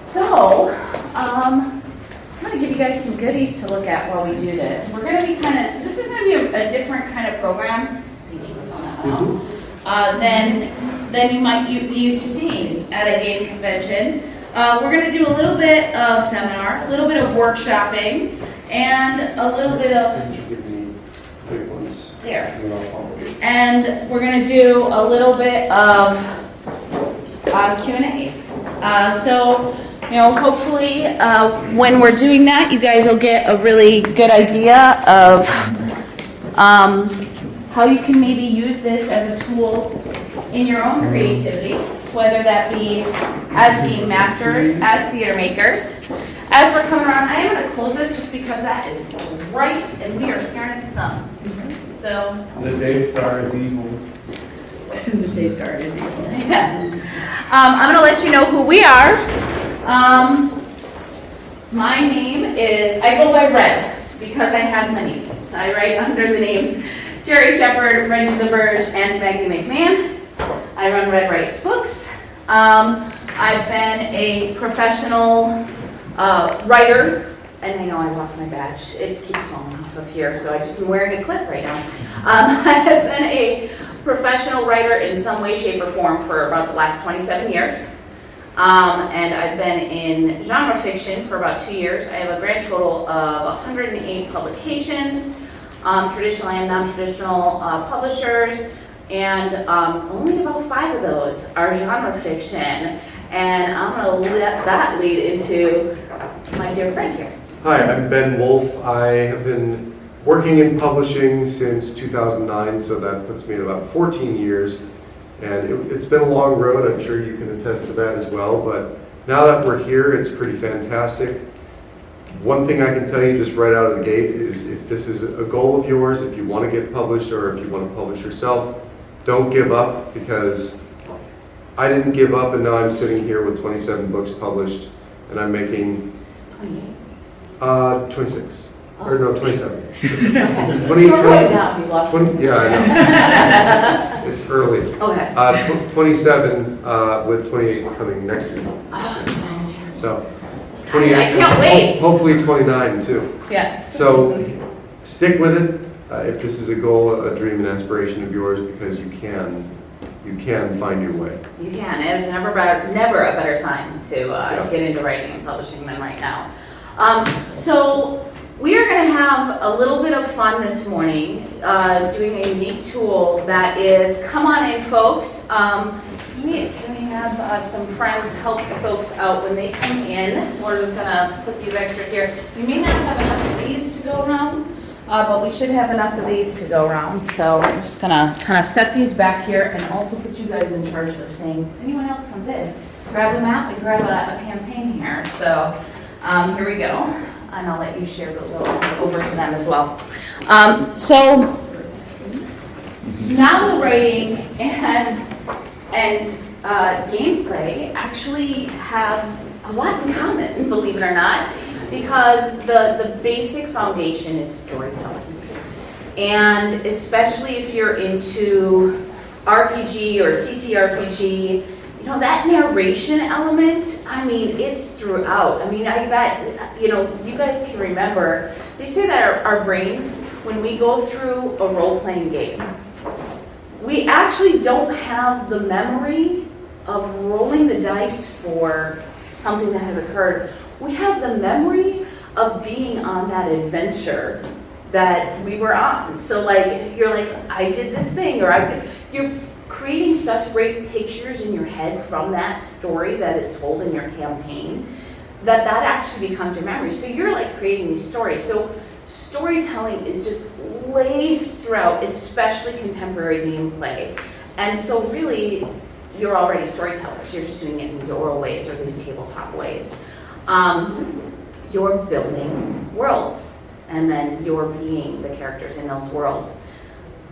So, I'm going to give you guys some goodies to look at while we do this. We're going to be so this is going to be a different kind of program than you might be used to seeing at a game convention. We're going to do a little bit of seminar, a little bit of workshopping, and a little bit of there. And we're going to do a little bit of Q&A. So, hopefully when we're doing that, you guys will get a really good idea of how you can maybe use this as a tool in your own creativity, whether that be as being masters, as theater makers. As we're coming around, I am going to close this just because that is bright and we are staring at the sun. So the day star is evil. The day star is evil. Yes. I'm going to let you know who we are. My name is, I go by Red because I have many names. I write under the names Jeri Shepard, Reggie LaBerge, and Maggie McMahon. I run Red Writes Books. I've been a professional writer, and I know I lost my badge. It keeps falling off of here, so I just am wearing a clip right now. I have been a professional writer in some way, shape, or form for about the last 27 years. And I've been in genre fiction for about 2 years. I have a grand total of 108 publications, traditional and non-traditional publishers, and only about 5 of those are genre fiction. And I'm going to let that lead into my dear friend here. Hi, I'm Ben Wolf. I have been working in publishing since 2009, so that puts me at about 14 years. And it's been a long road. I'm sure you can attest to that as well. But now that we're here, it's pretty fantastic. One thing I can tell you just right out of the gate is if this is a goal of yours, if you want to get published or if you want to publish yourself, don't give up, because I didn't give up and now I'm sitting here with 27 books published and I'm making 26. Or no, 27. Okay. 20, You're going down, you lost 20, yeah, I know. It's early. Okay. 27 with 28 coming next year. Oh, that's nice year. So 28. I can't wait. Hopefully 29 too. Yes. So stick with it if this is a goal, a dream, an aspiration of yours, because you can find your way. You can, and it's never a better time to get into writing and publishing than right now. So we are going to have a little bit of fun this morning doing a unique tool that is, come on in folks. Can we have some friends help the folks out when they come in? We're just going to put these extras here. We may not have enough of these to go around, but we should have enough of these to go around. So I'm just going to kind of set these back here and also put you guys in charge of saying, if anyone else comes in, grab a map and grab a campaign here. So here we go. And I'll let you share those over to them as well. So novel writing and gameplay actually have a lot in common, believe it or not, because the basic foundation is storytelling. And especially if you're into RPG or TTRPG, that narration element, I mean, it's throughout. I mean, I bet, you guys can remember, they say that our brains, when we go through a role-playing game, we actually don't have the memory of rolling the dice for something that has occurred. We have the memory of being on that adventure that we were on. So, you're like, I did this thing, or you're creating such great pictures in your head from that story that is told in your campaign that actually becomes your memory. So you're creating these stories. So storytelling is just laced throughout, especially contemporary gameplay. And so really, you're already storytellers. You're just doing it in these oral ways or these tabletop ways. You're building worlds, and then you're being the characters in those worlds.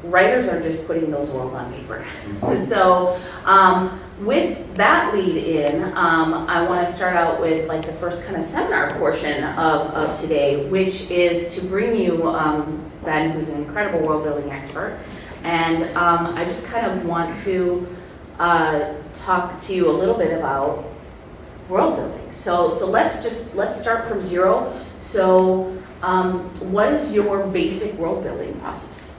Writers are just putting those worlds on paper. So with that lead in, I want to start out with the first kind of seminar portion of today, which is to bring you Ben, who's an incredible world building expert. And I just kind of want to talk to you a little bit about world building. So let's start from zero. So what is your basic world building process?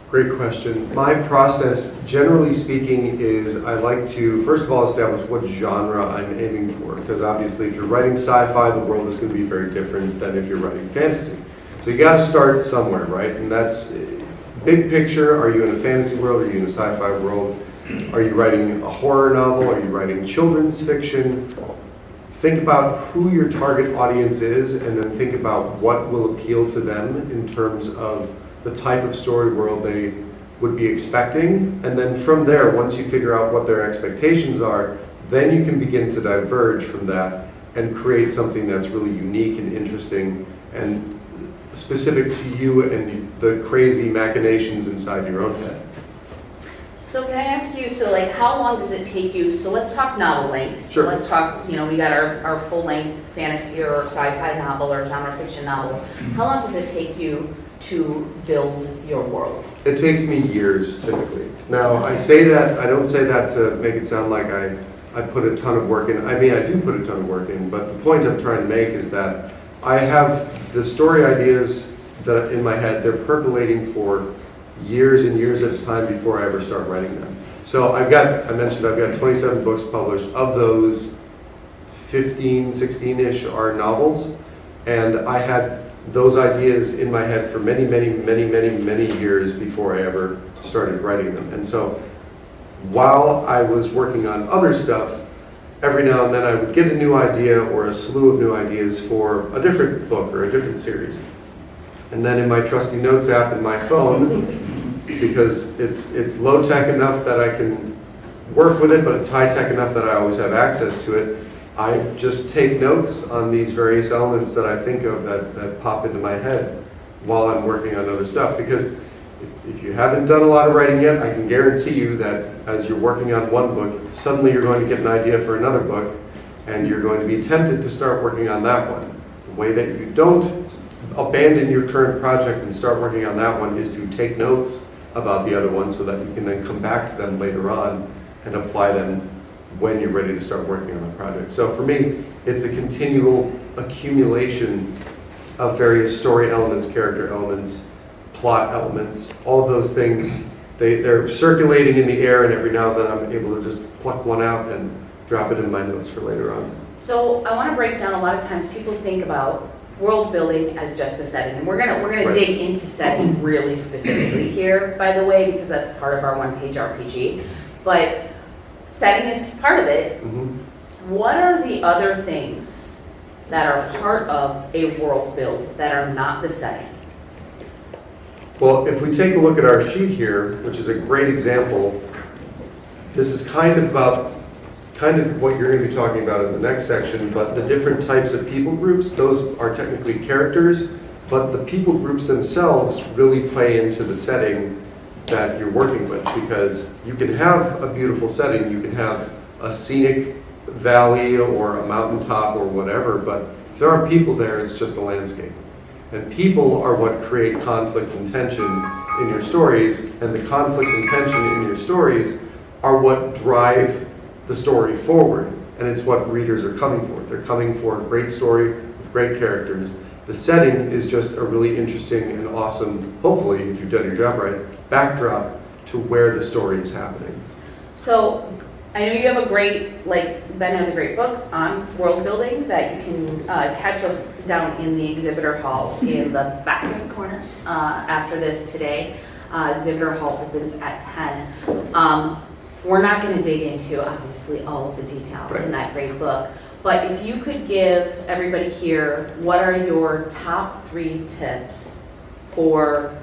Great question. My process, generally speaking, is I like to, first of all, establish what genre I'm aiming for. Because obviously, if you're writing sci-fi, the world is going to be very different than if you're writing fantasy. So you got to start somewhere, right? And that's big picture. Are you in a fantasy world? Are you in a sci-fi world? Are you writing a horror novel? Are you writing children's fiction? Think about who your target audience is, and then think about what will appeal to them in terms of the type of story world they would be expecting. And then from there, once you figure out what their expectations are, then you can begin to diverge from that and create something that's really unique and interesting and specific to you and the crazy machinations inside your own head. So can I ask you, so like how long does it take you, so let's talk novel length. Sure. So let's talk, we got our full length fantasy or sci-fi novel or genre fiction novel. How long does it take you to build your world? It takes me years, typically. Now, I don't say that to make it sound like I put a ton of work in. I mean, I do put a ton of work in, but the point I'm trying to make is that I have the story ideas that in my head, they're percolating for years and years at a time before I ever start writing them. So I mentioned I've got 27 books published. Of those, 15, 16-ish are novels, and I had those ideas in my head for many, many, many, many, many years before I ever started writing them. And so while I was working on other stuff, every now and then I would get a new idea or a slew of new ideas for a different book or a different series. And then in my trusty notes app in my phone, because it's low-tech enough that I can work with it, but it's high-tech enough that I always have access to it, I just take notes on these various elements that I think of that pop into my head while I'm working on other stuff. Because if you haven't done a lot of writing yet, I can guarantee you that as you're working on one book, suddenly you're going to get an idea for another book, and you're going to be tempted to start working on that one. The way that you don't abandon your current project and start working on that one is to take notes about the other one so that you can then come back to them later on and apply them when you're ready to start working on the project. So for me, it's a continual accumulation of various story elements, character elements, plot elements, all of those things. They're circulating in the air, and every now and then I'm able to just pluck one out and drop it in my notes for later on. So I want to break down, a lot of times people think about world building as just the setting, and we're gonna Right. dig into setting really specifically here, by the way, because that's part of our one-page RPG. But setting is part of it. Mm-hmm. What are the other things that are part of a world build that are not the setting? Well, if we take a look at our sheet here, which is a great example, this is kind of what you're going to be talking about in the next section, but the different types of people groups, those are technically characters, but the people groups themselves really play into the setting that you're working with, because you can have a beautiful setting, you can have a scenic valley or a mountaintop or whatever, but if there aren't people there, it's just a landscape. And people are what create conflict and tension in your stories, and the conflict and tension in your stories are what drive the story forward, and it's what readers are coming for. They're coming for a great story with great characters. The setting is just a really interesting and awesome, hopefully, if you've done your job right, backdrop to where the story is happening. So I know you have a great, Ben has a great book on world building that you can catch us down in the exhibitor hall in the back right corner after this today. Exhibitor hall opens at 10. We're not going to dig into, obviously, all of the detail in that great book, but if you could give everybody here, what are your top 3 tips for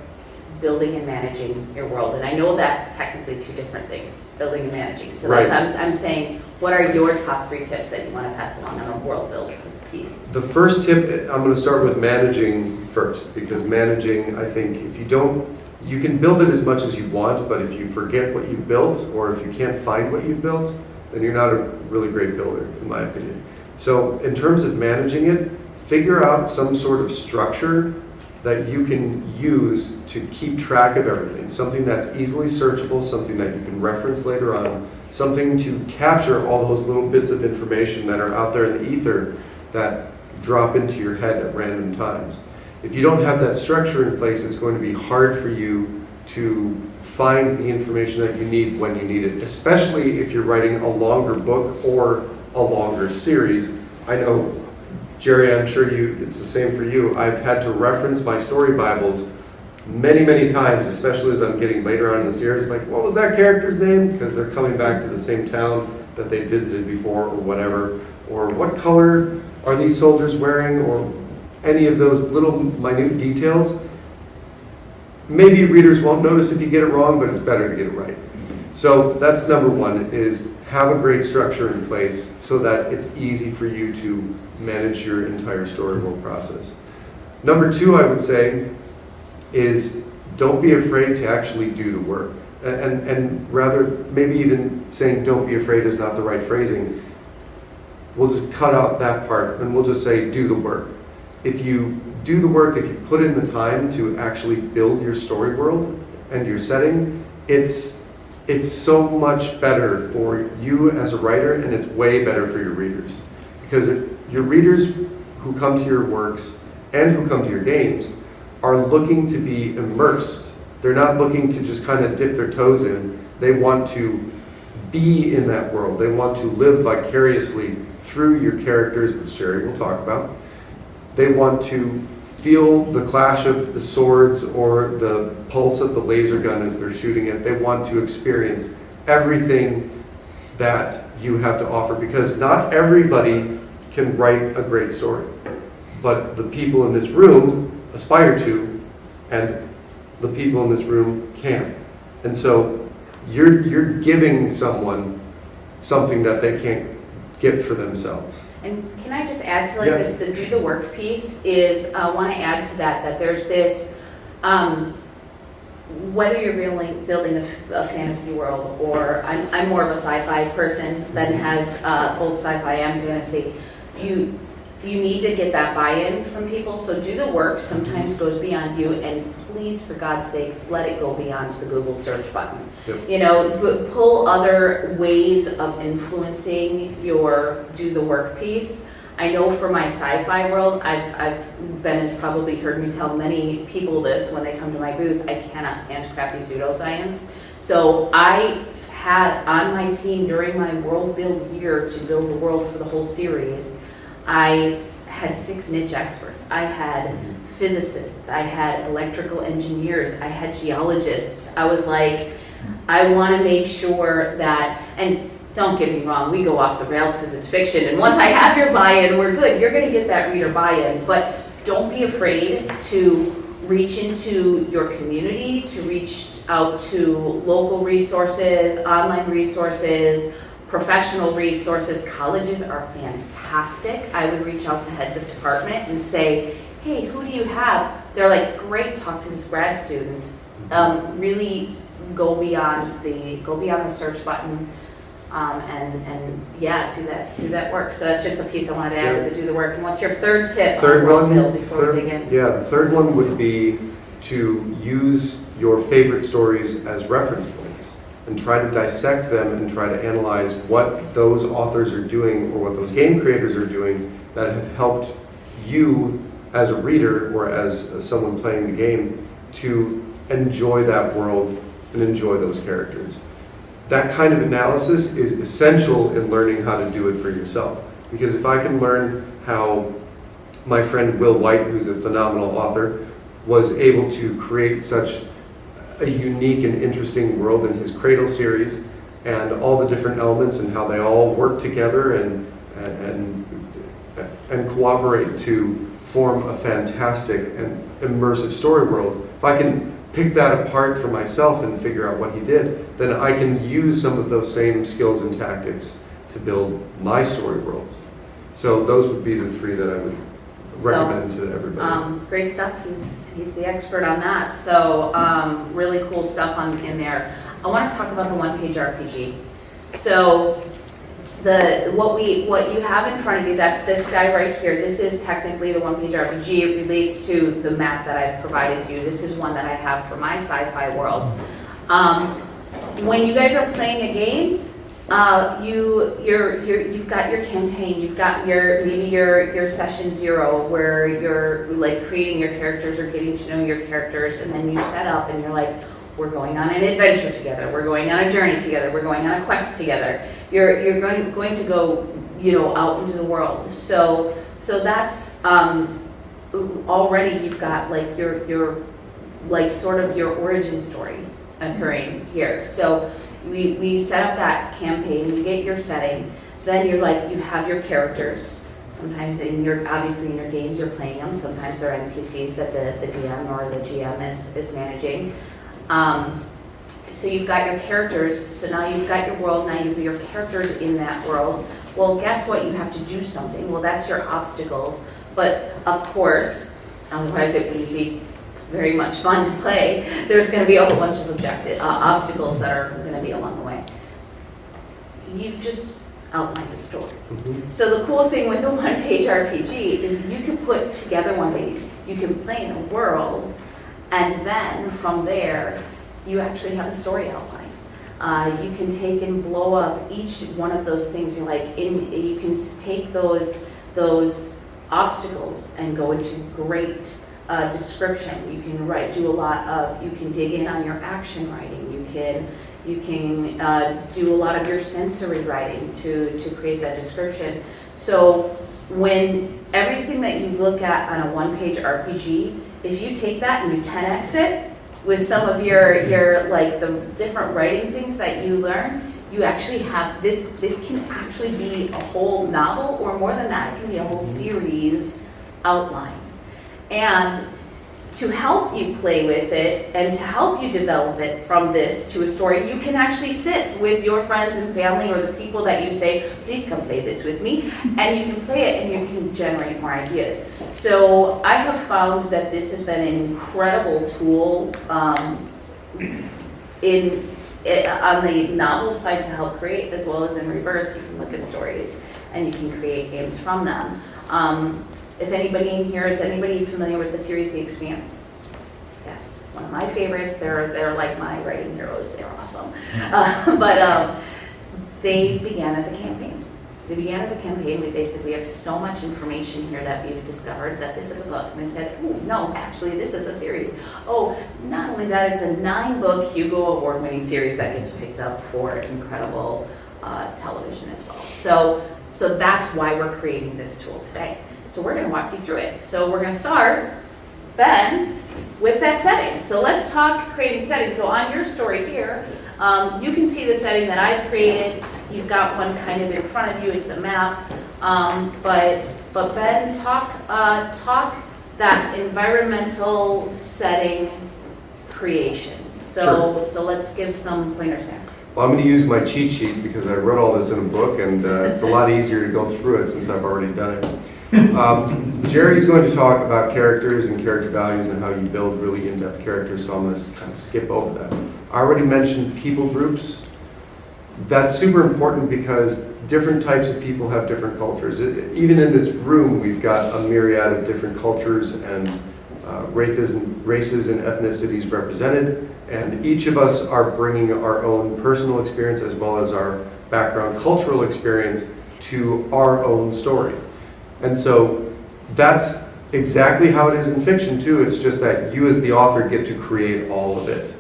building and managing your world? And I know that's technically 2 different things, building and managing. So I'm saying, what are your top 3 tips that you want to pass along on a world build piece? The first tip, I'm going to start with managing first, because managing, I think, if you don't, you can build it as much as you want, but if you forget what you've built, or if you can't find what you've built, then you're not a really great builder, in my opinion. So in terms of managing it, figure out some sort of structure that you can use to keep track of everything. Something that's easily searchable, something that you can reference later on, something to capture all those little bits of information that are out there in the ether that drop into your head at random times. If you don't have that structure in place, it's going to be hard for you to find the information that you need when you need it, especially if you're writing a longer book or a longer series. I know, Jeri, I'm sure it's the same for you. I've had to reference my story Bibles many, many times, especially as I'm getting later on in the series, like, what was that character's name? Because they're coming back to the same town that they visited before or whatever. Or what color are these soldiers wearing? Or any of those little minute details. Maybe readers won't notice if you get it wrong, but it's better to get it right. So that's number one, is have a great structure in place so that it's easy for you to manage your entire storyboard process. Number two, I would say, is don't be afraid to actually do the work. And rather, maybe even saying don't be afraid is not the right phrasing. We'll just cut out that part and we'll just say do the work. If you do the work, if you put in the time to actually build your story world and your setting, it's so much better for you as a writer, and it's way better for your readers. Because your readers who come to your works and who come to your games are looking to be immersed. They're not looking to just kind of dip their toes in. They want to be in that world. They want to live vicariously through your characters, which Jeri will talk about. They want to feel the clash of the swords or the pulse of the laser gun as they're shooting it. They want to experience everything that you have to offer, because not everybody can write a great story. But the people in this room aspire to, and the people in this room can. And so you're giving someone something that they can't get for themselves. And can I just add to this, the do the work piece is, I want to add to that there's this, whether you're building a fantasy world, or I'm more of a sci-fi person that has both sci-fi and fantasy, you need to get that buy-in from people. So do the work sometimes goes beyond you, and please, for God's sake, let it go beyond the Google search button. Yep. Pull other ways of influencing your do the work piece. I know for my sci-fi world, Ben has probably heard me tell many people this when they come to my booth, I cannot stand crappy pseudoscience. So I had on my team during my world build year to build the world for the whole series, I had 6 niche experts. I had physicists, I had electrical engineers, I had geologists. I was like, I want to make sure that, and don't get me wrong, we go off the rails because it's fiction, and once I have your buy-in, we're good. You're going to get that reader buy-in, but don't be afraid to reach into your community, to reach out to local resources, online resources, professional resources. Colleges are fantastic. I would reach out to heads of department and say, hey, who do you have? They're like, great, talk to this grad student. Really go beyond the search button, and do that work. So that's just a piece I wanted to add to do the work. And what's your third tip on world build before we dig in? Yeah, the third one would be to use your favorite stories as reference points and try to dissect them and try to analyze what those authors are doing or what those game creators are doing that have helped you as a reader or as someone playing the game to enjoy that world and enjoy those characters. That kind of analysis is essential in learning how to do it for yourself. Because if I can learn how my friend Will White, who's a phenomenal author, was able to create such a unique and interesting world in his Cradle series, and all the different elements and how they all work together and cooperate to form a fantastic and immersive story world. If I can pick that apart for myself and figure out what he did, then I can use some of those same skills and tactics to build my story worlds. So those would be the 3 that I would recommend to everybody. Great stuff. He's the expert on that. So really cool stuff in there. I want to talk about the one-page RPG. So what you have in front of you, that's this guy right here. This is technically the one-page RPG. It relates to the map that I've provided you. This is one that I have for my sci-fi world. When you guys are playing a game, You've got your campaign, you've got maybe your session 0 where you're like creating your characters or getting to know your characters, and then you set up and you're like, we're going on an adventure together, we're going on a journey together, we're going on a quest together. You're going to go, out into the world. So that's already you've got like your like sort of your origin story occurring here. So we set up that campaign, you get your setting, then you're like, you have your characters. Sometimes obviously in your games you're playing them, sometimes they're NPCs that the DM or the GM is managing. So you've got your characters, so now you've got your world, now you've got your characters in that world. Well, guess what? You have to do something. Well, that's your obstacles. But of course, otherwise it wouldn't be very much fun to play. There's going to be a whole bunch of obstacles that are going to be along the way. You've just outlined the story. Mm-hmm. So the cool thing with a one-page RPG is you can put together one of these. You can play in a world, and then from there, you actually have a story outline. You can take and blow up each one of those things. You can take those obstacles and go into great description. You can you can dig in on your action writing. You can do a lot of your sensory writing to create that description. So when everything that you look at on a one-page RPG, if you take that and you 10x it with some of your like the different writing things that you learn, you actually have this can actually be a whole novel, or more than that, it can be a whole series outline. And to help you play with it and to help you develop it from this to a story, you can actually sit with your friends and family or the people that you say, please come play this with me, and you can play it and you can generate more ideas. So I have found that this has been an incredible tool on the novel side to help create, as well as in reverse. You can look at stories and you can create games from them. If anybody in here, is anybody familiar with the series The Expanse? Yes, one of my favorites. They're like my writing heroes. They're awesome. But they began as a campaign. They said, we have so much information here that we've discovered that this is a book. And they said, oh, no, actually, this is a series. Oh, not only that, it's a 9-book Hugo Award-winning series that gets picked up for incredible television as well. So that's why we're creating this tool today. So we're going to walk you through it. So we're going to start, Ben, with that setting. So let's talk creating settings. So on your story here, you can see the setting that I've created. You've got one kind of in front of you. It's a map. But Ben, talk that environmental setting creation. So let's give some pointers there. Well, I'm going to use my cheat sheet because I wrote all this in a book, and it's a lot easier to go through it since I've already done it. Jeri's going to talk about characters and character values and how you build really in-depth characters, so I'm going to kind of skip over that. I already mentioned people groups. That's super important because different types of people have different cultures. Even in this room, we've got a myriad of different cultures and races and ethnicities represented, and each of us are bringing our own personal experience as well as our background cultural experience to our own story. And so that's exactly how it is in fiction too. It's just that you as the author get to create all of it.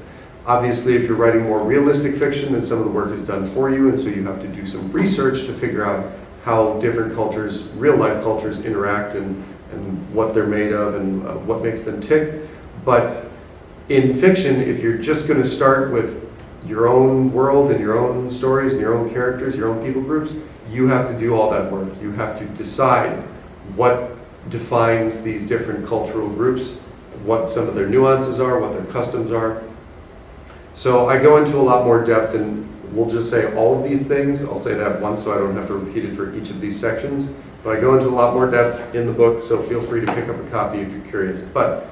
Obviously, if you're writing more realistic fiction, then some of the work is done for you, and so you have to do some research to figure out how different cultures, real life cultures, interact and what they're made of and what makes them tick. But in fiction, if you're just going to start with your own world and your own stories and your own characters, your own people groups, you have to do all that work. You have to decide what defines these different cultural groups, what some of their nuances are, what their customs are. So I go into a lot more depth, and we'll just say all of these things. I'll say that once so I don't have to repeat it for each of these sections. But I go into a lot more depth in the book, so feel free to pick up a copy if you're curious. But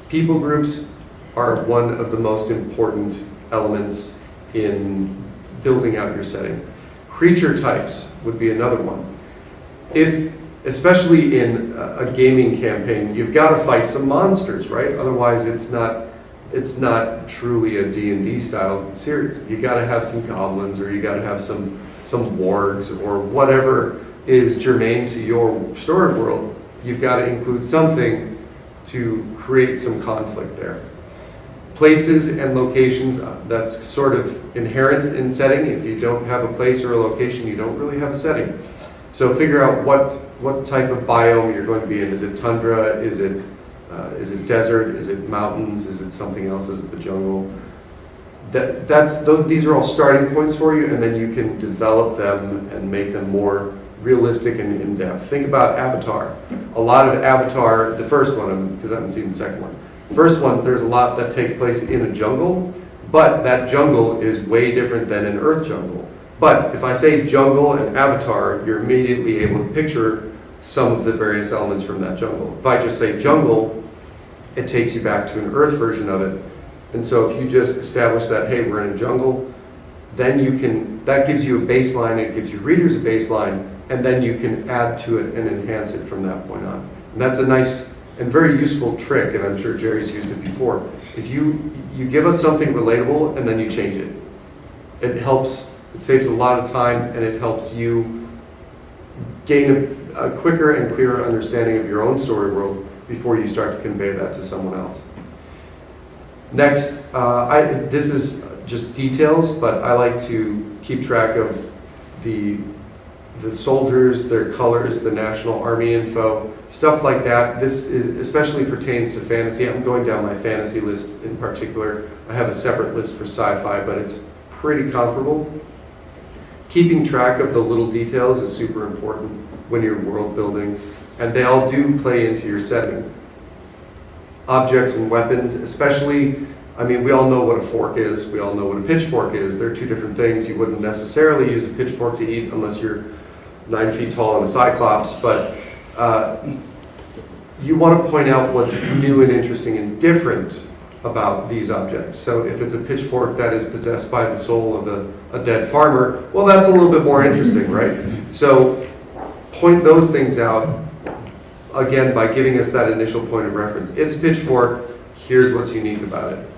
people groups are one of the most important elements in building out your setting. Creature types would be another one. Especially in a gaming campaign, you've got to fight some monsters, right? Otherwise, it's not truly a D&D style series. You got to have some goblins, or you got to have some some wargs or whatever is germane to your story world, you've got to include something to create some conflict there. Places and locations, that's sort of inherent in setting. If you don't have a place or a location, you don't really have a setting. So figure out what type of biome you're going to be in. Is it tundra? Is it desert? Is it mountains? Is it something else? Is it the jungle? These are all starting points for you, and then you can develop them and make them more realistic and in-depth. Think about Avatar. A lot of Avatar, the first one, because I haven't seen the second one. First one, there's a lot that takes place in a jungle, but that jungle is way different than an Earth jungle. But if I say jungle and Avatar, you're immediately able to picture some of the various elements from that jungle. If I just say jungle, it takes you back to an Earth version of it. And so if you just establish that, hey, we're in a jungle, then that gives you a baseline, it gives you readers a baseline, and then you can add to it and enhance it from that point on. And that's a nice and very useful trick, and I'm sure Jeri's used it before. If you give us something relatable and then you change it, it helps, it saves a lot of time, and it helps you gain a quicker and clearer understanding of your own story world before you start to convey that to someone else. Next, this is just details, but I like to keep track of the soldiers, their colors, the National Army info, stuff like that. This especially pertains to fantasy. I'm going down my fantasy list in particular. I have a separate list for sci-fi, but it's pretty comparable. Keeping track of the little details is super important when you're world building, and they all do play into your setting. Objects and weapons, especially, I mean, we all know what a fork is. We all know what a pitchfork is. They're two different things. You wouldn't necessarily use a pitchfork to eat unless you're 9 feet tall and a cyclops, but you want to point out what's new and interesting and different about these objects. So if it's a pitchfork that is possessed by the soul of a dead farmer, well, that's a little bit more interesting, right? So point those things out, again, by giving us that initial point of reference. It's a pitchfork, here's what's unique about it.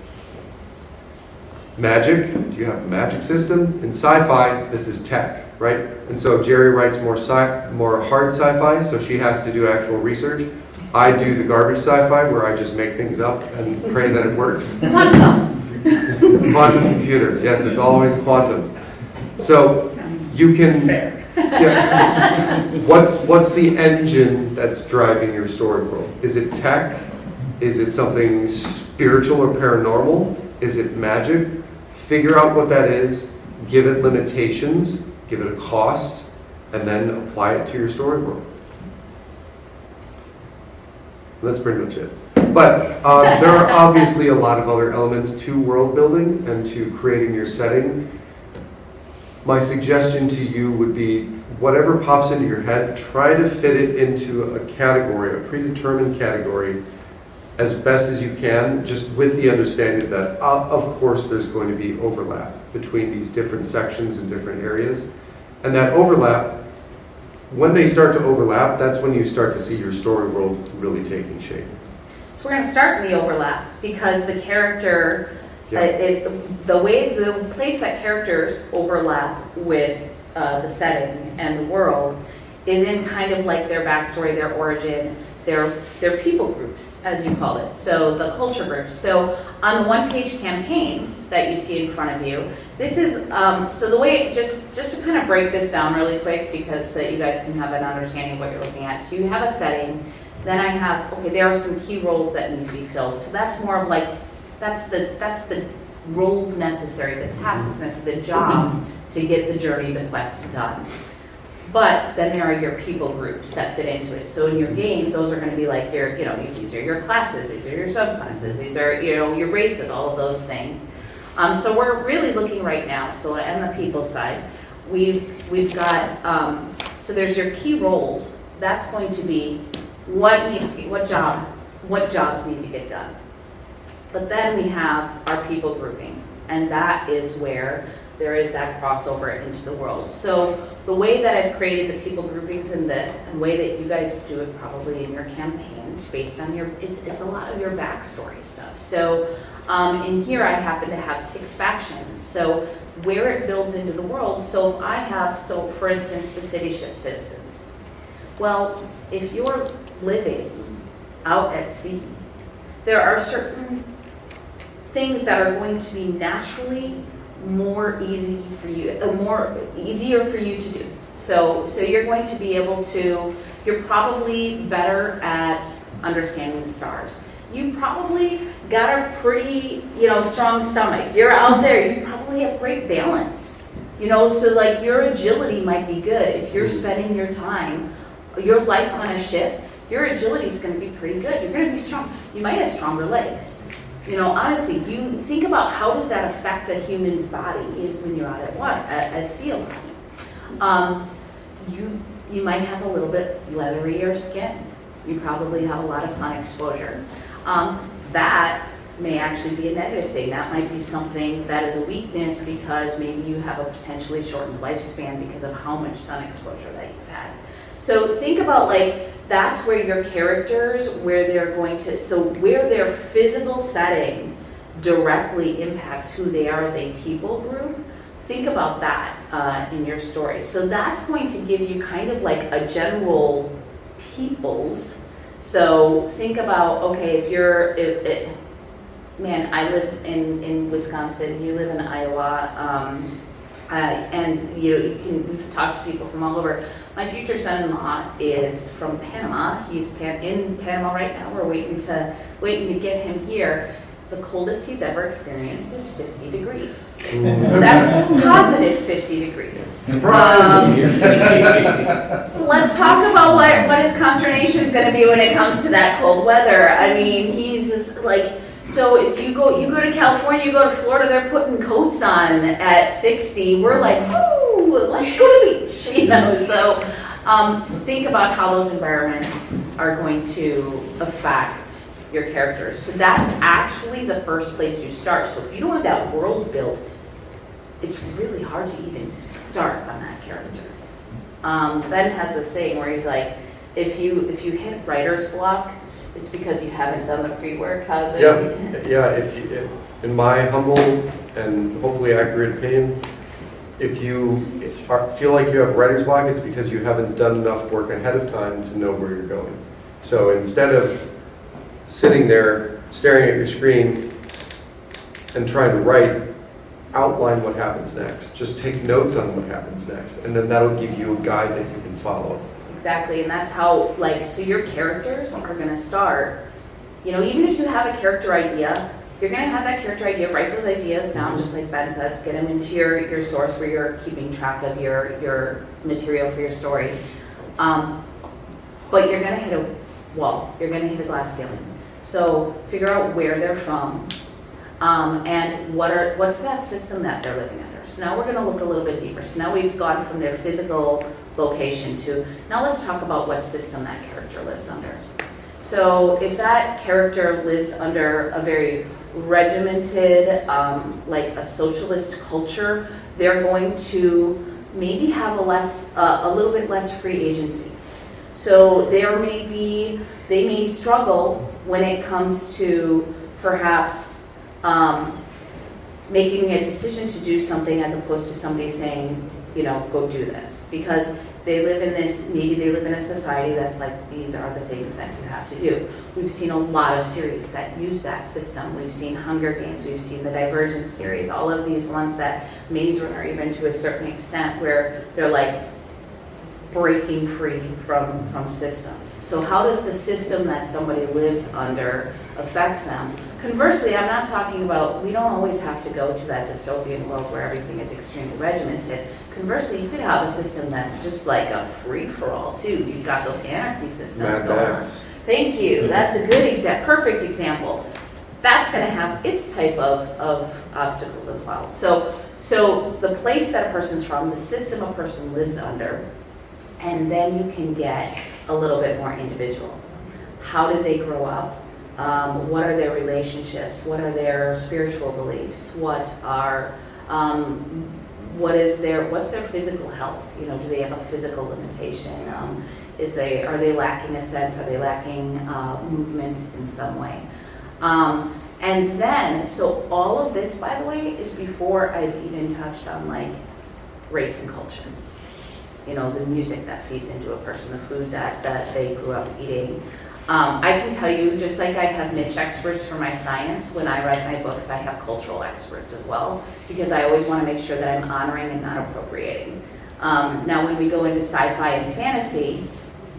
Magic, do you have a magic system? In sci-fi, this is tech, right? And so Jeri writes more hard sci-fi, so she has to do actual research. I do the garbage sci-fi, where I just make things up and pray that it works. Quantum. Quantum computers, yes, it's always quantum. So you can, yeah. What's the engine that's driving your story world? Is it tech? Is it something spiritual or paranormal? Is it magic? Figure out what that is, give it limitations, give it a cost, and then apply it to your story world. That's pretty much it. But there are obviously a lot of other elements to world building and to creating your setting. My suggestion to you would be, whatever pops into your head, try to fit it into a category, a predetermined category, as best as you can, just with the understanding that, of course, there's going to be overlap between these different sections and different areas. And that overlap, when they start to overlap, that's when you start to see your story world really taking shape. So we're going to start in the overlap, because the character, the place that characters overlap with the setting and the world is in kind of like their backstory, their origin, their people groups, as you call it, so the culture groups. So on the one-page campaign that you see in front of you, this is, so the way, just to kind of break this down really quick, because so that you guys can have an understanding of what you're looking at. So you have a setting, then I have, okay, there are some key roles that need to be filled. So that's more of like, that's the roles necessary, the tasks necessary, the jobs to get the journey, the quest done. But then there are your people groups that fit into it. So in your game, those are going to be like your, these are your classes, these are your subclasses, these are, your races, all of those things. So we're really looking right now, so on the people side, we've got, so there's your key roles. That's going to be what jobs need to get done. But then we have our people groupings, and that is where there is that crossover into the world. So the way that I've created the people groupings in this, and the way that you guys do it probably in your campaigns, based on your, it's a lot of your backstory stuff. So in here I happen to have 6 factions. So where it builds into the world, so if I have, so for instance, the city ship citizens. Well, if you're living out at sea, there are certain things that are going to be naturally more easy for you, easier for you to do. So you're going to be able to, you're probably better at understanding the stars. You probably got a pretty, strong stomach. You're out there, you probably have great balance. So like your agility might be good. If you're spending your time, your life on a ship, your agility is going to be pretty good. You're going to be strong. You might have stronger legs. Honestly, you think about how does that affect a human's body when you're out at water, at sea a lot. You might have a little bit leatherier skin. You probably have a lot of sun exposure. That may actually be a negative thing. That might be something that is a weakness because maybe you have a potentially shortened lifespan because of how much sun exposure that you've had. So think about that's where your characters, where they're going to, so where their physical setting directly impacts who they are as a people group. Think about that in your story. So that's going to give you kind of like a general peoples. So think about, okay, man, I live in Wisconsin, you live in Iowa, and you can talk to people from all over. My future son-in-law is from Panama. He's in Panama right now. We're waiting to get him here. The coldest he's ever experienced is 50 degrees. That's positive 50 degrees. Surprise! Let's talk about what his consternation is going to be when it comes to that cold weather. I mean, he's just like, so if you go to California, you go to Florida, they're putting coats on at 60. We're like, whoo, let's go to the beach, So think about how those environments are going to affect your characters. So that's actually the first place you start. So if you don't have that world built, it's really hard to even start on that character. Ben has this saying where he's like, if you hit writer's block, it's because you haven't done the pre-work. How's it? Yeah. In my humble and hopefully accurate opinion, if you feel like you have writer's block, it's because you haven't done enough work ahead of time to know where you're going. So instead of sitting there staring at your screen and trying to write, outline what happens next. Just take notes on what happens next, and then that'll give you a guide that you can follow. Exactly, and that's how, so your characters are going to start, even if you have a character idea, you're going to have that character idea, write those ideas down, just like Ben says, get them into your source where you're keeping track of your material for your story. But you're going to hit a wall, you're going to hit a glass ceiling. So figure out where they're from, and what's that system that they're living under. So now we're going to look a little bit deeper. So now we've gone from their physical location to, now let's talk about what system that character lives under. So if that character lives under a very regimented, like a socialist culture, they're going to maybe have a little bit less free agency. So they may struggle when it comes to perhaps making a decision to do something as opposed to somebody saying, go do this. Because they live in a society that's like, these are the things that you have to do. We've seen a lot of series that use that system. We've seen Hunger Games, we've seen the Divergent series, all of these ones that Maze Runner, even to a certain extent, where they're like breaking free from systems. So how does the system that somebody lives under affect them? Conversely, I'm not talking about, we don't always have to go to that dystopian world where everything is extremely regimented. Conversely, you could have a system that's just like a free-for-all too. You've got those anarchy systems going on. Thank you. That's a good perfect example. That's going to have its type of obstacles as well. So the place that a person's from, the system a person lives under, and then you can get a little bit more individual. How did they grow up? What are their relationships? What are their spiritual beliefs? What are what's their physical health? You know, do they have a physical limitation? Are they lacking a sense? Are they lacking movement in some way? And then, so all of this, by the way, is before I've even touched on like race and culture. You know, the music that feeds into a person, the food that they grew up eating. I can tell you, just like I have niche experts for my science, when I write my books, I have cultural experts as well, because I always want to make sure that I'm honoring and not appropriating. Now, when we go into sci-fi and fantasy,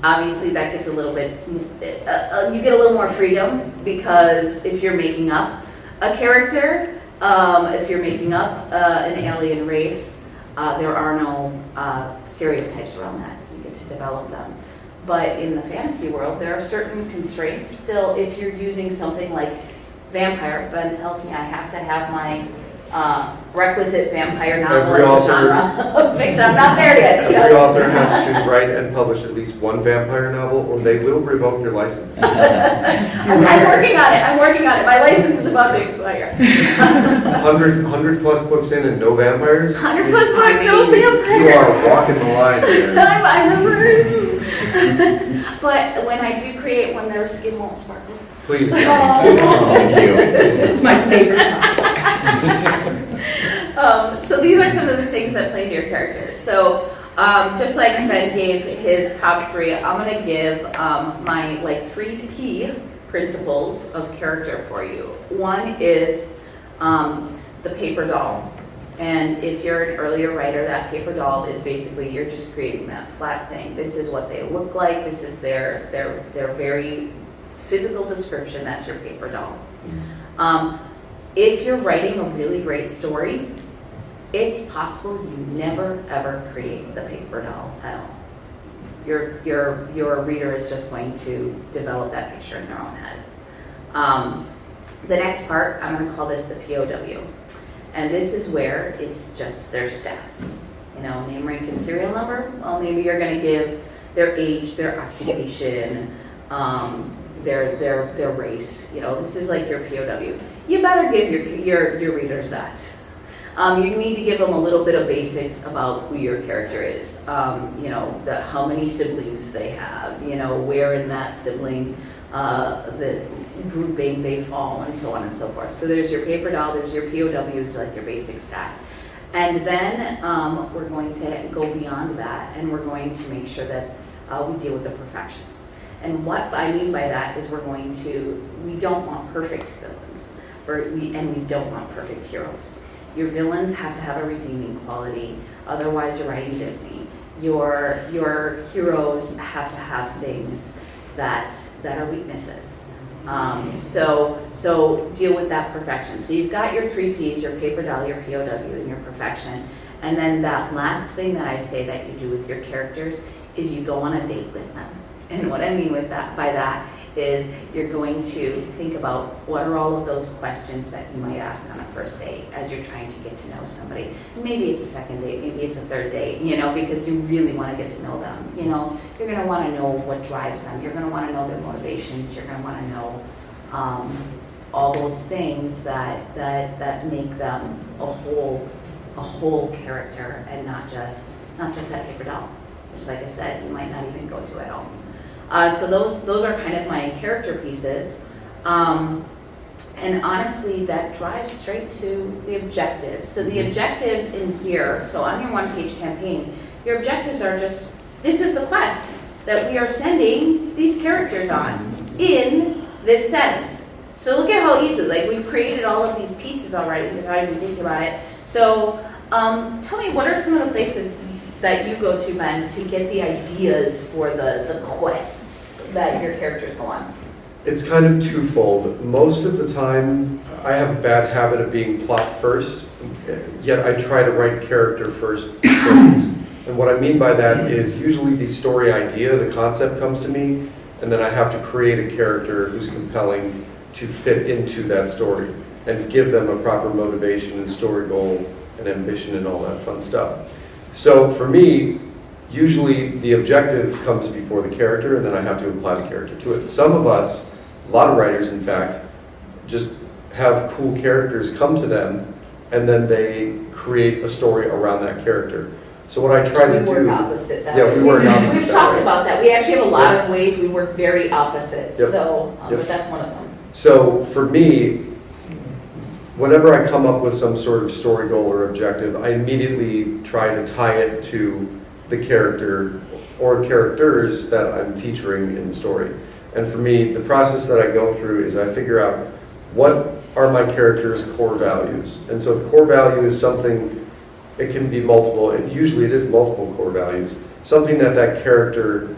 obviously that gets a little bit, you get a little more freedom, because if you're making up a character, if you're making up an alien race, there are no stereotypes around that. You get to develop them. But in the fantasy world, there are certain constraints still. If you're using something like vampire, Ben tells me I have to have my requisite vampire novel Every as a author- genre. Which I'm not there yet. Every because- author has to write and publish at least one vampire novel, or they will revoke your license. I'm working on it. I'm working on it. My license is about to expire. 100 plus books in and no vampires? 100 plus books, no You vampires. are walking the line here. I remember. But when I do create one, their skin won't sparkle. Please. Thank you. It's my favorite. So these are some of the things that play into your characters. So just like Ben gave his top 3, I'm going to give my like 3 key principles of character for you. One is the paper doll. And if you're an earlier writer, that paper doll is basically, you're just creating that flat thing. This is what they look like. This is their very physical description. That's your paper doll. If you're writing a really great story, it's possible you never ever create the paper doll at all. Your reader is just going to develop that picture in their own head. The next part, I'm going to call this the POW. And this is where it's just their stats. You know, name, rank, and serial number. Well, maybe you're going to give their age, their occupation, their race. You know, this is like your POW. You better give your readers that. You need to give them a little bit of basics about who your character is. You know, how many siblings they have. You know, where in that sibling the grouping they fall, and so on and so forth. So there's your paper doll, there's your POWs, like your basic stats. And then we're going to go beyond that, and we're going to make sure that we deal with the perfection. And what I mean by that is we don't want perfect villains, and we don't want perfect heroes. Your villains have to have a redeeming quality, otherwise you're writing Disney. Your heroes have to have things that are weaknesses. So deal with that perfection. So you've got your 3 Ps, your paper doll, your POW, and your perfection. And then that last thing that I say that you do with your characters is you go on a date with them. And what I mean by that is you're going to think about what are all of those questions that you might ask on a first date as you're trying to get to know somebody. Maybe it's a second date, maybe it's a third date, you know, because you really want to get to know them. You know, you're going to want to know what drives them. You're going to want to know their motivations. You're going to want to know all those things that make them a whole character, and not just that paper doll, which, like I said, you might not even go to at all. So those are kind of my character pieces. And honestly, that drives straight to the objectives. So the objectives in here, so on your 1-page campaign, your objectives are just, this is the quest that we are sending these characters on in this setting. So look at how easy, like we've created all of these pieces already without even thinking about it. So tell me, what are some of the places that you go to, Ben, to get the ideas for the quests that your characters go on? It's kind of twofold. Most of the time, I have a bad habit of being plot first, yet I try to write character first stories. And what I mean by that is usually the story idea, the concept comes to me, and then I have to create a character who's compelling to fit into that story and give them a proper motivation and story goal and ambition and all that fun stuff. So for me, usually the objective comes before the character, and then I have to apply the character to it. Some of us, a lot of writers in fact, just have cool characters come to them and then they create a story around that character. So what I try to do... We work opposite that. Yeah, we work opposite We've that talked way. about that. We actually have a lot of ways we work very opposite, Yep. so, Yep. but that's one of them. So for me, whenever I come up with some sort of story goal or objective, I immediately try to tie it to the character or characters that I'm featuring in the story. And for me, the process that I go through is I figure out what are my character's core values. And so the core value is something, it can be multiple, and usually it is multiple core values, something that that character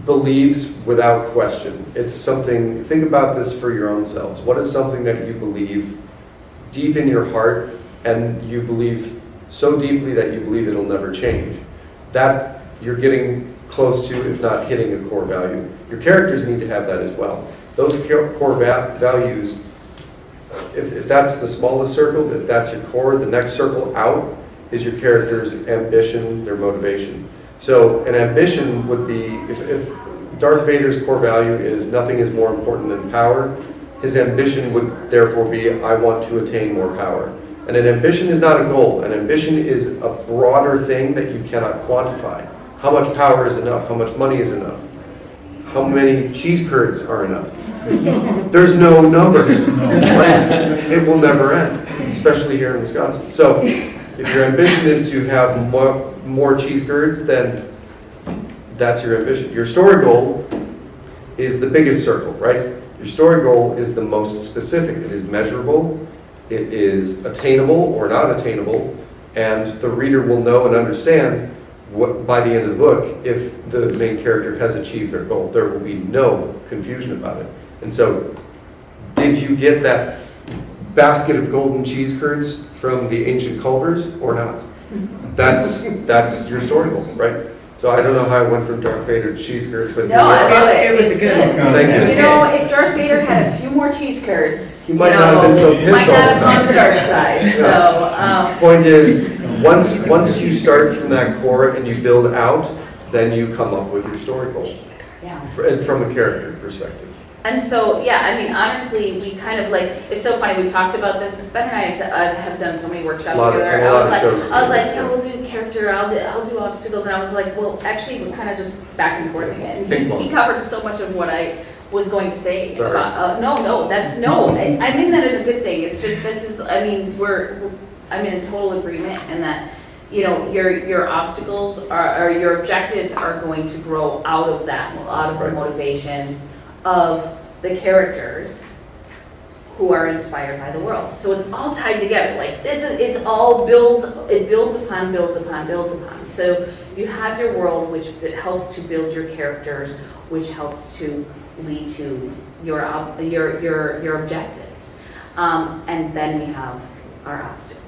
believes without question. It's something, think about this for your own selves. What is something that you believe deep in your heart and you believe so deeply that you believe it'll never change? That you're getting close to, if not hitting a core value. Your characters need to have that as well. Those core values, if that's the smallest circle, if that's your core, the next circle out is your character's ambition, their motivation. So an ambition would be, if Darth Vader's core value is nothing is more important than power, his ambition would therefore be, I want to attain more power. And an ambition is not a goal. An ambition is a broader thing that you cannot quantify. How much power is enough? How much money is enough? How many cheese curds are enough? There's no number. It will never end, especially here in Wisconsin. So if your ambition is to have more cheese curds, then that's your ambition. Your story goal is the biggest circle, right? Your story goal is the most specific. It is measurable, it is attainable or not attainable, and the reader will know and understand what, by the end of the book, if the main character has achieved their goal. There will be no confusion about it. And so, did you get that basket of golden cheese curds from the ancient Culvers or not? That's your story goal, right? So I don't know how I went from Darth Vader to cheese curds, but No, I love it. It was It's a good one. Thank you. You know, if Darth Vader had a few more cheese curds, He might not have been so pissed might all not the have gone time. to the dark side. So, Point is, once you start from that core and you build out, then you come up with your story goal, yeah. and from a character perspective. And so, yeah, I mean, honestly, we kind of like, it's so funny, we talked about this, Ben and I have done so many workshops together. A lot of shows I was like, together, yeah, we'll do character, I'll do obstacles, and I was like, well, actually, we're kind of just back and forthing it. Ping And pong. he covered so much of what I was going to say. Sorry. I mean that in a good thing. It's just, this is, I mean, I'm in total agreement in that, you know, your obstacles or your objectives are going to grow out of that, out of the Right. motivations of the characters who are inspired by the world. So it's all tied together. Like it's all builds upon. So you have your world, which helps to build your characters, which helps to lead to your objectives. And then we have our obstacles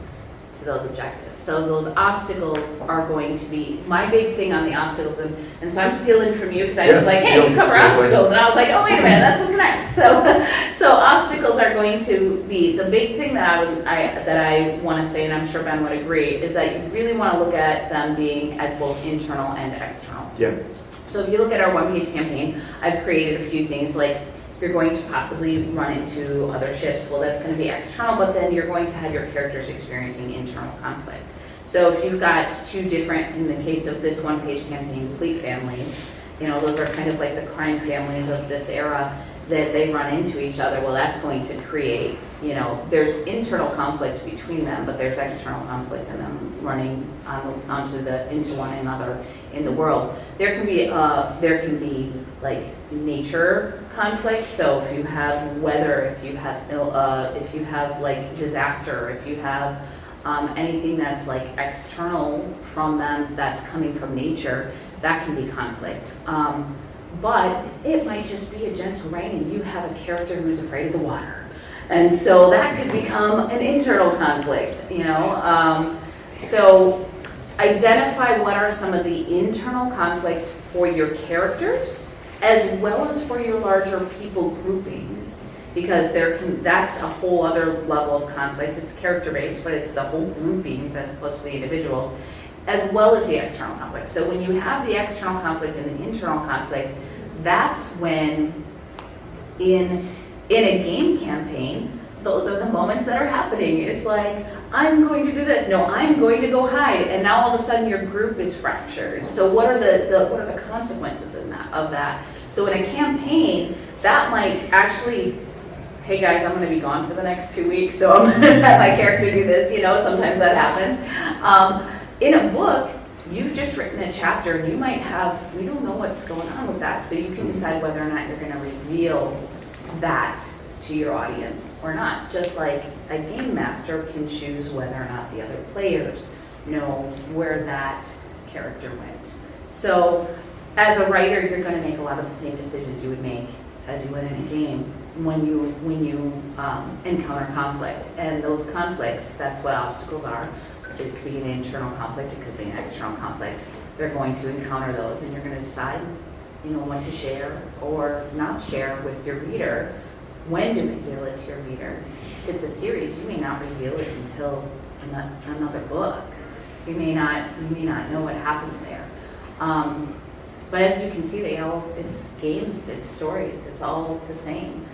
to those objectives. So those obstacles are going to be my big thing on the obstacles, and so I'm stealing from you because I was like, hey, you cover obstacles, and I was like, oh wait a minute, that's what's next. So obstacles are going to be the big thing that I want to say, and I'm sure Ben would agree, is that you really want to look at them being as both internal and external. Yeah. So if you look at our one-page campaign, I've created a few things like you're going to possibly run into other ships. Well, that's going to be external, but then you're going to have your characters experiencing internal conflict. So if you've got two different, in the case of this one-page campaign, fleet families, you know, those are kind of like the crime families of this era, that they run into each other. Well, that's going to create, you know, there's internal conflict between them, but there's external conflict in them running into one another in the world. There can be like nature conflict. So if you have weather, if you have like disaster, if you have anything that's like external from them, that's coming from nature, that can be conflict. But it might just be a gentle rain and you have a character who's afraid of the water. And so that could become an internal conflict, you know? So identify what are some of the internal conflicts for your characters as well as for your larger people groupings, because that's a whole other level of conflict. It's character-based, but it's the whole groupings as opposed to the individuals, as well as the external conflict. So when you have the external conflict and the internal conflict, that's when in a game campaign, those are the moments that are happening. It's like, I'm going to do this. No, I'm going to go hide. And now all of a sudden your group is fractured. So what are the consequences of that? So in a campaign, that might actually, hey guys, I'm going to be gone for the next 2 weeks, so I'm going to have my character do this. Sometimes that happens. In a book, you've just written a chapter, and we don't know what's going on with that, so you can decide whether or not you're going to reveal that to your audience or not. Just like a game master can choose whether or not the other players know where that character went. So as a writer, you're going to make a lot of the same decisions you would make as you would in a game when you encounter conflict. And those conflicts, that's what obstacles are. It could be an internal conflict, it could be an external conflict. They're going to encounter those, and you're going to decide, what to share or not share with your reader. When to reveal it to your reader. If it's a series, you may not reveal it until another book. You may not know what happened there. But as you can see, it's games, it's stories, it's all the same.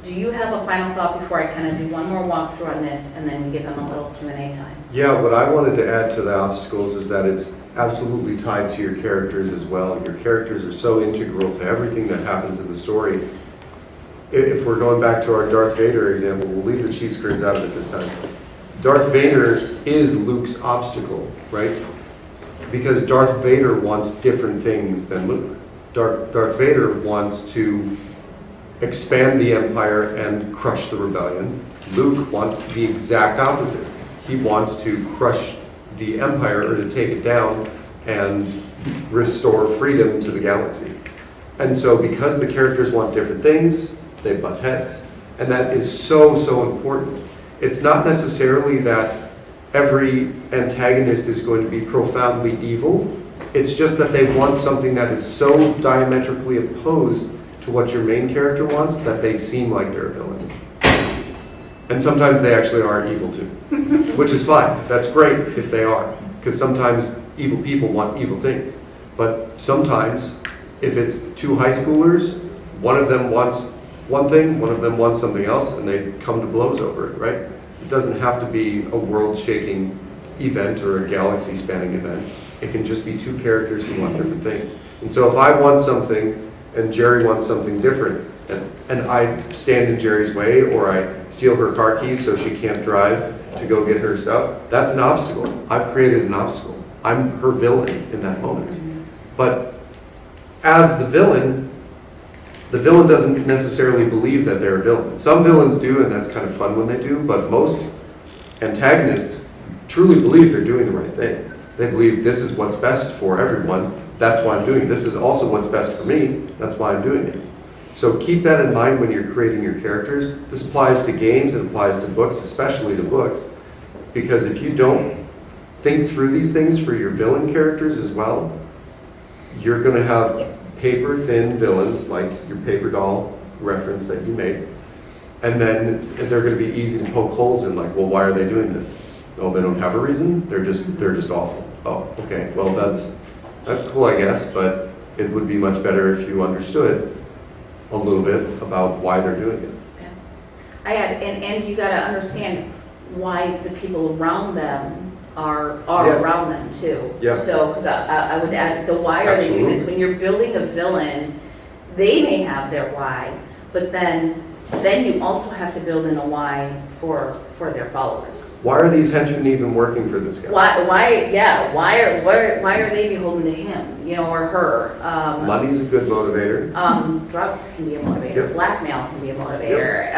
Do you have a final thought before I kind of do one more walkthrough on this and then we give them a little Q&A time? Yeah, what I wanted to add to the obstacles is that it's absolutely tied to your characters as well. Your characters are so integral to everything that happens in the story. If we're going back to our Darth Vader example, we'll leave the cheese curds out of it this time. Darth Vader is Luke's obstacle, right? Because Darth Vader wants different things than Luke. Darth Vader wants to expand the Empire and crush the rebellion. Luke wants the exact opposite. He wants to crush the Empire or to take it down and restore freedom to the galaxy. And so because the characters want different things, they butt heads. And that is so, so important. It's not necessarily that every antagonist is going to be profoundly evil. It's just that they want something that is so diametrically opposed to what your main character wants that they seem like they're a villain. And sometimes they actually are evil too, which is fine. That's great if they are, because sometimes evil people want evil things. But sometimes, if it's two high schoolers, one of them wants one thing, one of them wants something else, and they come to blows over it, right? It doesn't have to be a world-shaking event or a galaxy-spanning event. It can just be two characters who want different things. And so if I want something and Jeri wants something different, and I stand in Jeri's way, or I steal her car keys so she can't drive to go get her stuff, that's an obstacle. I've created an obstacle. I'm her villain in that moment. But as the villain doesn't necessarily believe that they're a villain. Some villains do, and that's kind of fun when they do, but most antagonists truly believe they're doing the right thing. They believe this is what's best for everyone, that's why I'm doing it. This is also what's best for me, that's why I'm doing it. So keep that in mind when you're creating your characters. This applies to games, it applies to books, especially to books, because if you don't think through these things for your villain characters as well, you're going to have paper-thin villains, like your paper doll reference that you made, and then they're going to be easy to poke holes in, like, well, why are they doing this? Oh, they don't have a reason? They're just awful. Oh, okay, well, that's cool, I guess, but it would be much better if you understood a little bit about why they're doing it. Yeah. And you got to understand why the people around them are Yes. around them too. Yeah. So, because I would add the why are they doing this? When you're building a villain, they may have their why, but then you also have to build in a why for their followers. Why are these henchmen even working for this guy? Why are they beholden to him, or her? Money's a good motivator. Drugs can be a motivator. Yep. Blackmail can be a motivator.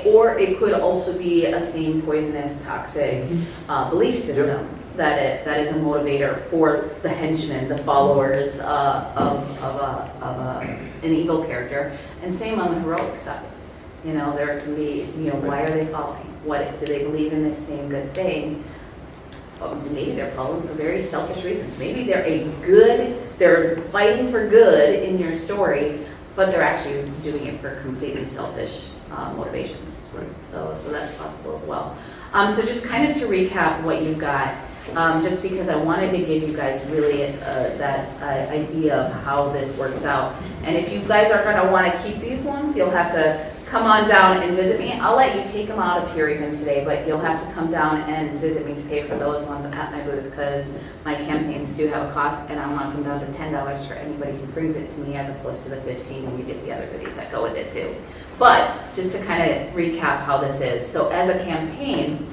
Or it could also be a same poisonous, toxic belief system that is a motivator for the henchmen, the followers of an evil character. And same on the heroic side. There can be, why are they following? What do they believe in this same good thing? Maybe they're following for very selfish reasons. Maybe they're fighting for good in your story, but they're actually doing it for completely selfish motivations. Right. So that's possible as well. So just kind of to recap what you've got, just because I wanted to give you guys really that idea of how this works out. And if you guys are going to want to keep these ones, you'll have to come on down and visit me. I'll let you take them out of here even today, but you'll have to come down and visit me to pay for those ones at my booth, because my campaigns do have a cost, and I want them down to $10 for anybody who brings it to me, as opposed to the 15, and you get the other goodies that go with it too. But just to kind of recap how this is. So as a campaign,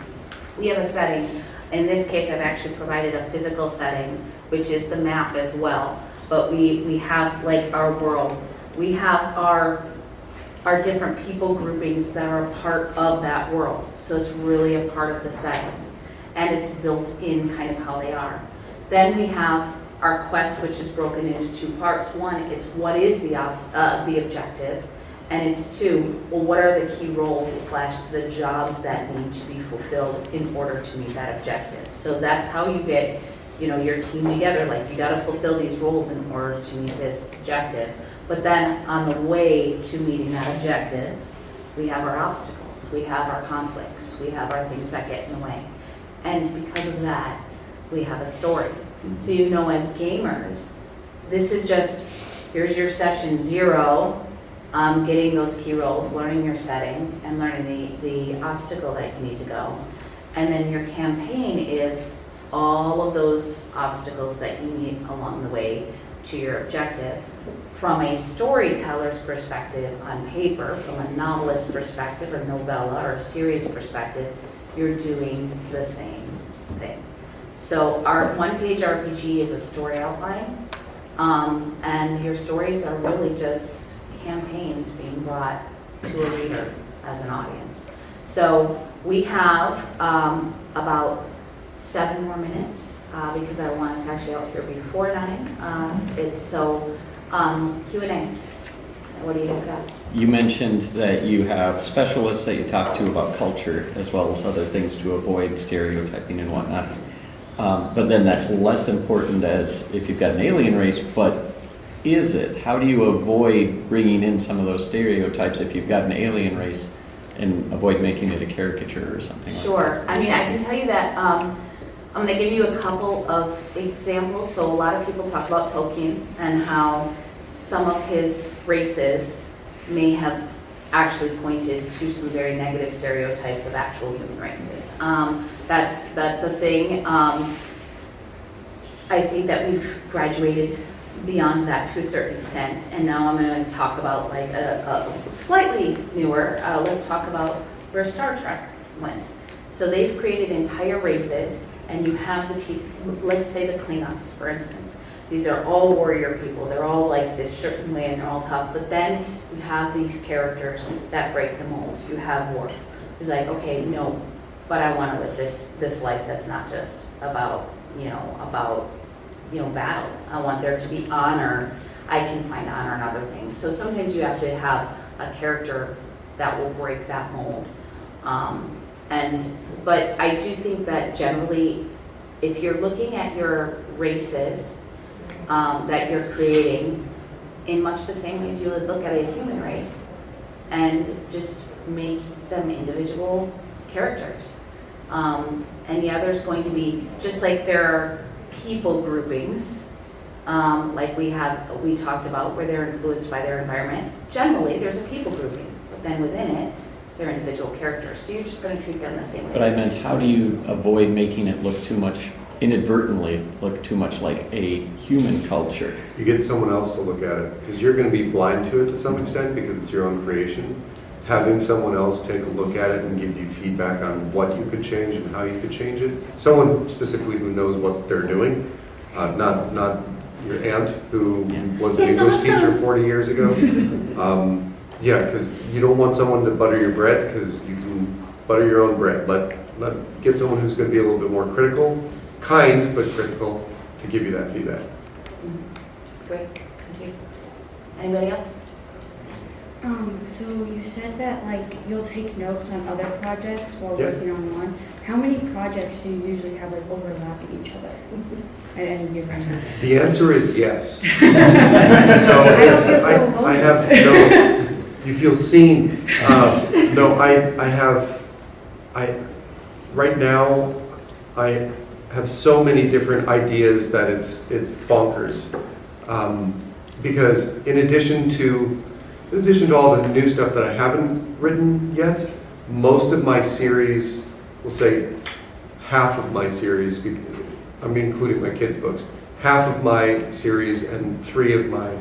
we have a setting. In this case, I've actually provided a physical setting, which is the map as well. But we have like our world. We have our different people groupings that are a part of that world. So it's really a part of the setting. And it's built in kind of how they are. Then we have our quest, which is broken into two parts. One, it's what is the objective? And it's two, well, what are the key roles / the jobs that need to be fulfilled in order to meet that objective? So that's how you get, your team together. Like, you got to fulfill these roles in order to meet this objective. But then on the way to meeting that objective, we have our obstacles, we have our conflicts, we have our things that get in the way. And because of that, we have a story. So as gamers, this is just, here's your session 0, getting those key roles, learning your setting, and learning the obstacle that you need to go. And then your campaign is all of those obstacles that you meet along the way to your objective. From a storyteller's perspective on paper, from a novelist perspective or novella or series perspective, you're doing the same thing. So our one-page RPG is a story outline, and your stories are really just campaigns being brought to a reader as an audience. So we have about 7 more minutes because I want us actually out here before 9. Q&A. What do you guys got? You mentioned that you have specialists that you talk to about culture as well as other things to avoid stereotyping and whatnot. But then that's less important as if you've got an alien race, but is it? How do you avoid bringing in some of those stereotypes if you've got an alien race and avoid making it a caricature or something like that? Sure. I mean, I can tell you that I'm going to give you a couple of examples. So a lot of people talk about Tolkien and how some of his races may have actually pointed to some very negative stereotypes of actual human races. That's a thing. I think that we've graduated beyond that to a certain extent, and now I'm going to talk about like a slightly newer. Let's talk about where Star Trek went. So they've created entire races, and you have the people. Let's say the Klingons, for instance. These are all warrior people. They're all like this certain way, and they're all tough. But then you have these characters that break the mold. You have Worf, who's like, okay, no, but I want to live this life that's not just about battle. I want there to be honor. I can find honor in other things. So sometimes you have to have a character that will break that mold. But I do think that generally, if you're looking at your races that you're creating in much the same way as you would look at a human race, and just make them individual characters. And the other is going to be, just like there are people groupings, like we talked about, where they're influenced by their environment. Generally, there's a people grouping, but then within it, they're individual characters. So you're just going to treat them the same way. But I meant, how do you avoid making it look too much, inadvertently look too much like a human culture? You get someone else to look at it, because you're going to be blind to it to some extent because it's your own creation. Having someone else take a look at it and give you feedback on what you could change and how you could change it. Someone specifically who knows what they're doing, not your aunt who was an English teacher 40 years ago. Yeah, because you don't want someone to butter your bread, because you can butter your own bread. Get someone who's going to be a little bit more critical, kind but critical, to give you that feedback. Great, thank you. Anybody else? So you said that you'll take notes on other projects while Yeah. working on one. How many projects do you usually have overlapping each other at any given time? The answer is yes. I I have no. You feel seen. No, right now, I have so many different ideas that it's bonkers. Because in addition to in addition to all the new stuff that I haven't written yet, most of my series, we'll say half of my series, I'm including my kids' books, half of my series and three of my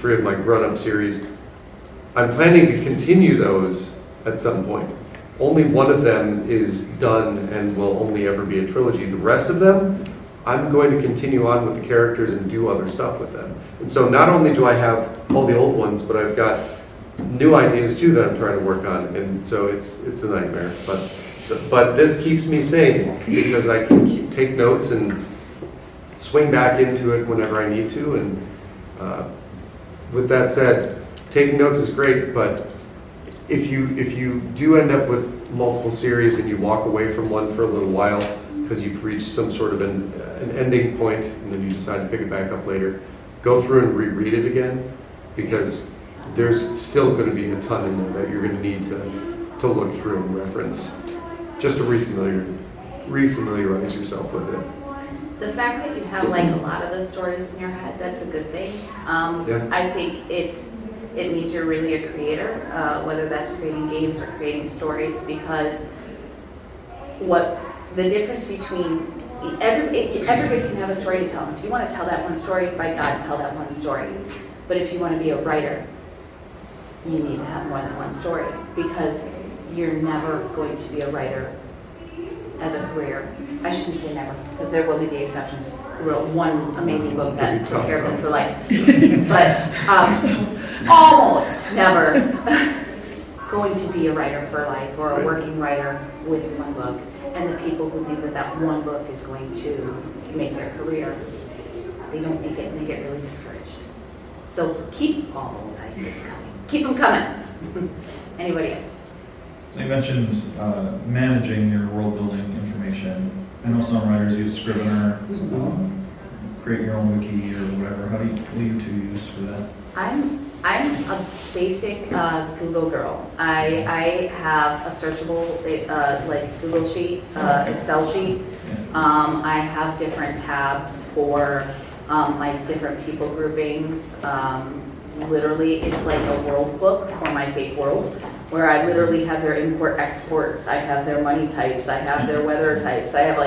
grown-up series, I'm planning to continue those at some point. Only one of them is done and will only ever be a trilogy. The rest of them, I'm going to continue on with the characters and do other stuff with them. And so not only do I have all the old ones, but I've got new ideas too that I'm trying to work on. And so it's a nightmare. But this keeps me sane because I can take notes and swing back into it whenever I need to. And with that said, taking notes is great, but if you do end up with multiple series and you walk away from one for a little while because you've reached some sort of an ending point and then you decide to pick it back up later, go through and reread it again, because there's still going to be a ton in there that you're going to need to look through and reference just to refamiliarize yourself with it. The fact that you have like a lot of the stories in your head, that's a good thing. Yeah. I think it means you're really a creator, whether that's creating games or creating stories, because what the difference between everybody can have a story to tell. If you want to tell that one story, by God, tell that one story. But if you want to be a writer, you need to have more than one story, because you're never going to be a writer as a career. I shouldn't say never, because there will be the exceptions. We wrote one amazing book that took care of them for life. But almost never going to be a writer for life or a working writer with one book. And the people who think that that one book is going to make their career, they don't make it and they get really discouraged. So keep all those ideas coming. Keep them coming. Anybody else? So you mentioned managing your world building information. I know some writers use Scrivener, create your own wiki or whatever. What do you two use for that? I'm a basic Google girl. I have a searchable like Google sheet, Excel sheet. I have different tabs for my different people groupings. Literally, it's like a world book for my fake world, where I literally have their import exports. I have their money types. I have their weather types. I have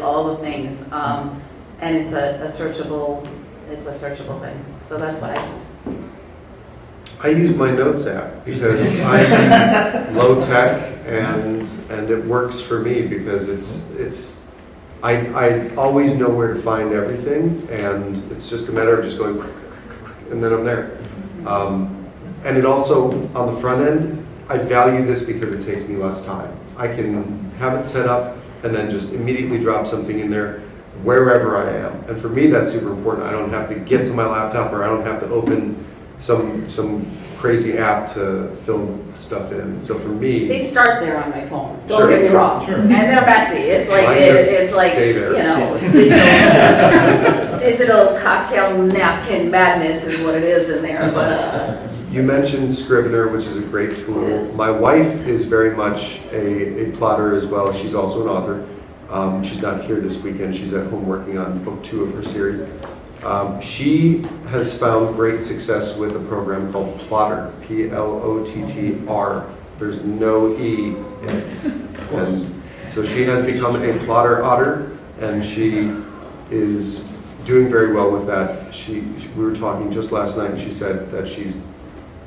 all the things, and it's a searchable. It's a searchable thing. So that's what I use. I use my notes app because I'm low tech and it works for me because I always know where to find everything, and it's just a matter of just going and then I'm there. And it also, on the front end, I value this because it takes me less time. I can have it set up and then just immediately drop something in there wherever I am. And for me, that's super important. I don't have to get to my laptop, or I don't have to open some crazy app to fill stuff in. So for me, They start there on my phone. Don't Sure, get me sure, wrong. sure. And they're messy. It's like Mine it's just like stay there. digital cocktail napkin madness is what it is in there. But you mentioned Scrivener, which is a great tool. Yes. My wife is very much a plotter as well. She's also an author. She's not here this weekend. She's at home working on book 2 of her series. She has found great success with a program called Plotter, Plottr. There's no E in it. And so she has become a plotter otter, and she is doing very well with that. We were talking just last night, and she said that she's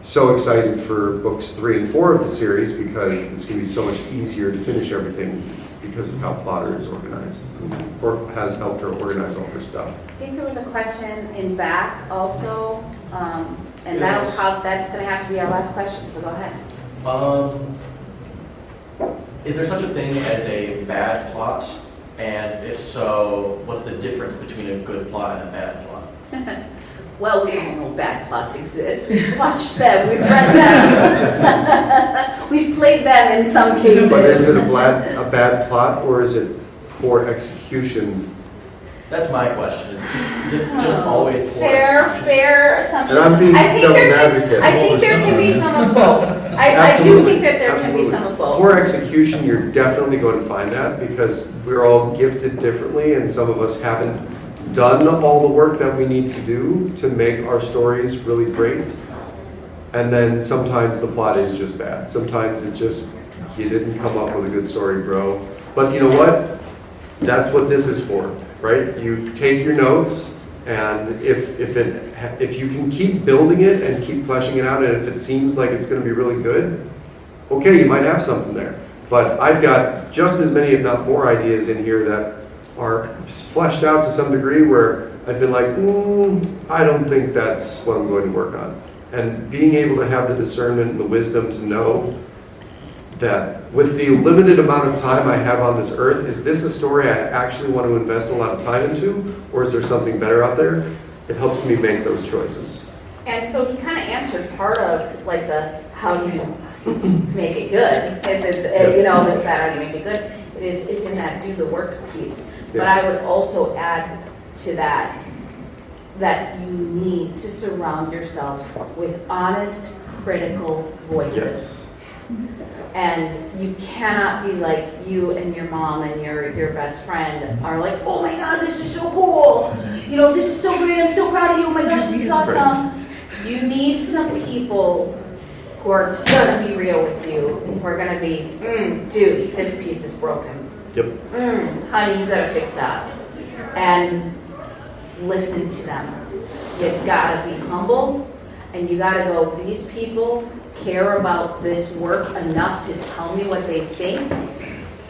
so excited for books 3 and 4 of the series because it's going to be so much easier to finish everything because of how Plotter is organized, or has helped her organize all her stuff. I think there was a question in back also, and Yes. that's going to have to be our last question. So go ahead. Is there such a thing as a bad plot? And if so, what's the difference between a good plot and a bad plot? Well, we all know bad plots exist. We've watched them. We've read them. We've played them in some cases. But is it a bad plot, or is it poor execution? That's my question. Is it just always poor execution? Fair assumption. And I'm being I think devil's there can- advocate. I think there can be some of both. I do think that there can be some of both. Poor execution, you're definitely going to find that because we're all gifted differently, and some of us haven't done all the work that we need to do to make our stories really great. And then sometimes the plot is just bad. Sometimes it just, you didn't come up with a good story, bro. But you know what? That's what this is for, right? You take your notes, and if you can keep building it and keep fleshing it out, and if it seems like it's going to be really good, okay, you might have something there. But I've got just as many, if not more, ideas in here that are fleshed out to some degree where I've been like, I don't think that's what I'm going to work on. And being able to have the discernment and the wisdom to know that with the limited amount of time I have on this earth, is this a story I actually want to invest a lot of time into, or is there something better out there? It helps me make those choices. And so he kind of answered part of like the how do you make it good. If it's you know, if it's bad, how do you make it good? It's in that do the work piece. But I would also add to that you need to surround yourself with honest, critical voices. Yes. And you cannot be like you and your mom and your best friend are like, oh my God, this is so cool. You know, this is so great. I'm so proud of you. Oh my gosh, this is awesome. You need some people who are gonna be real with you, who are gonna be, dude, this piece is broken. Yep. Honey, you gotta fix that. And listen to them. You gotta be humble, and you gotta go, these people care about this work enough to tell me what they think,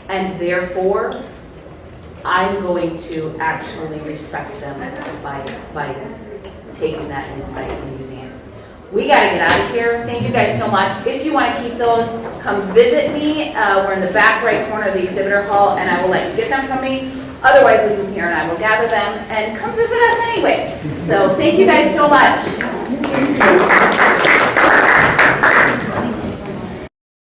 and therefore, I'm going to actually respect them by taking that insight and using it. We gotta get out of here. Thank you guys so much. If you want to keep those, come visit me. We're in the back right corner of the exhibitor hall, and I will let you get them from me. Otherwise, leave them here, and I will gather them and come visit us anyway. So thank you guys so much.